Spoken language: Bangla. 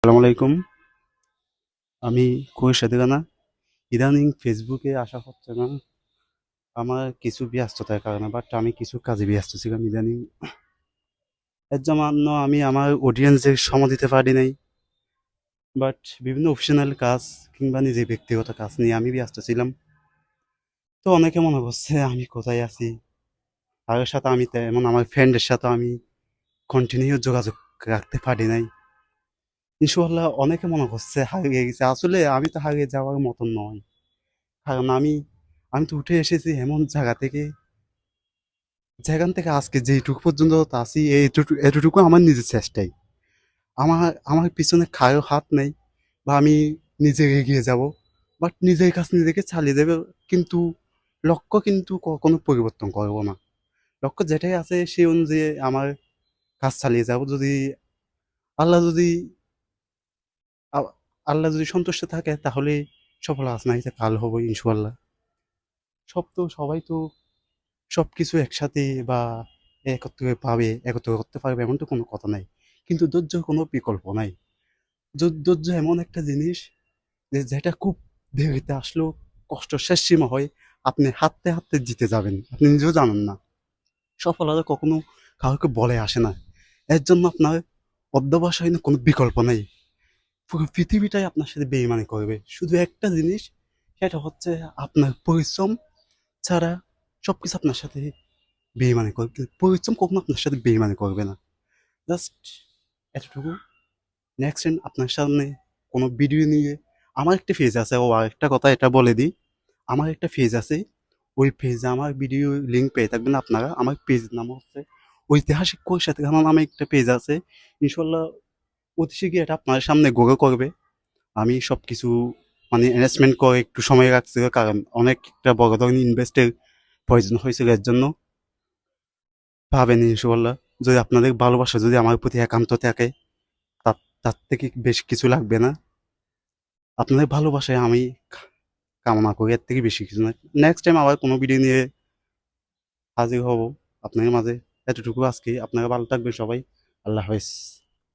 আসসালামু আলাইকুম। আমি কুয়ের সাথে না ইদানিং ফেসবুকে আসা হচ্ছে না আমার কিছু ব্যস্ততার কারণে, বাট আমি কিছু কাজে ব্যস্ত ছিলাম ইদানিং। এর জন্য আমি আমার অডিয়েন্সের সময় দিতে পারি নাই, বাট বিভিন্ন অফিসিয়াল কাজ কিংবা নিজের ব্যক্তিগত কাজ নিয়ে আমি ব্যস্ত ছিলাম। তো অনেকে মনে করছে আমি কোথায় আছি, তাদের সাথে আমি তেমন আমার ফ্রেন্ডের সাথে আমি কন্টিনিউ যোগাযোগ রাখতে পারি নাই। ইনশাল্লাহ অনেকে মনে করছে হারিয়ে গেছে, আসলে আমি তো হারিয়ে যাওয়ার মতন নয়। কারণ আমি আমি তো উঠে এসেছি এমন জায়গা থেকে, যেখান থেকে আজকে যেটুকু পর্যন্ত আছি এতটুকু আমার নিজের চেষ্টাই। আমার আমার পিছনে কারো হাত নেই, বা আমি নিজে এগিয়ে যাব, বাট নিজের কাছে নিজেকে চালিয়ে দেবে। কিন্তু লক্ষ্য কিন্তু কখনো পরিবর্তন করব না। লক্ষ্য যেটাই আছে সেই অনুযায়ী আমার কাজ চালিয়ে যাব। যদি আল্লাহ যদি আ- আল্লাহ যদি সন্তুষ্ট থাকে তাহলে সফল আসনাইতে কাল হবো ইনশাল্লাহ। সবাই তো সবকিছু একসাথে বা একত্রে পাবে, একত্রে করতে পারবে এমন তো কোনো কথা নাই। কিন্তু ধৈর্যের কোনো বিকল্প নাই। ধৈর্য এমন একটা জিনিস যে যেটা খুব দেরিতে আসলেও কষ্ট শেষ সীমা হয়, আপনি হাঁটতে হাঁটতে জিতে যাবেন, আপনি নিজেও জানেন না। সফলতা কখনো কাউকে বলে আসে না। এর জন্য আপনার অধ্যবসায় কোনো বিকল্প নেই। পুরো পৃথিবীটাই আপনার সাথে বেইমানি করবে, শুধু একটা জিনিস, সেটা হচ্ছে আপনার পরিশ্রম ছাড়া সবকিছু আপনার সাথে বেইমানি করবে, কিন্তু পরিশ্রম কখনো আপনার সাথে বেইমানি করবে না। জাস্ট এতটুকু। নেক্সট টাইম আপনার সামনে কোনো ভিডিও নিয়ে, আমার একটা পেজ আছে, ও আরেকটা কথা এটা বলে দিই, আমার একটা পেজ আছে। ওই পেজে আমার ভিডিও লিঙ্ক পেয়ে থাকবেন আপনারা। আমার পেজ নাম হচ্ছে ঐতিহাসিক কৈশাত খানা নামে একটা পেজ আছে। ইনশাল্লাহ অতি শীঘ্রই এটা আপনার সামনে গ্রো করবে। আমি সব কিছু মানে অ্যারেঞ্জমেন্ট করে একটু সময় রাখছি, কারণ অনেকটা বড় ধরনের ইনভেস্টের প্রয়োজন হয়েছিল। এর জন্য পাবেন ইনশাল্লাহ। যদি আপনাদের ভালোবাসা যদি আমার প্রতি একান্ত থাকে, তার তার থেকে বেশি কিছু লাগবে না। আপনাদের ভালোবাসায় আমি কামনা করি, এর থেকে বেশি কিছু না। নেক্সট টাইম আবার কোনো ভিডিও নিয়ে হাজির হব আপনাদের মাঝে। এতটুকু আজকে। আপনারা ভালো থাকবেন সবাই। আল্লাহ হাফেজ।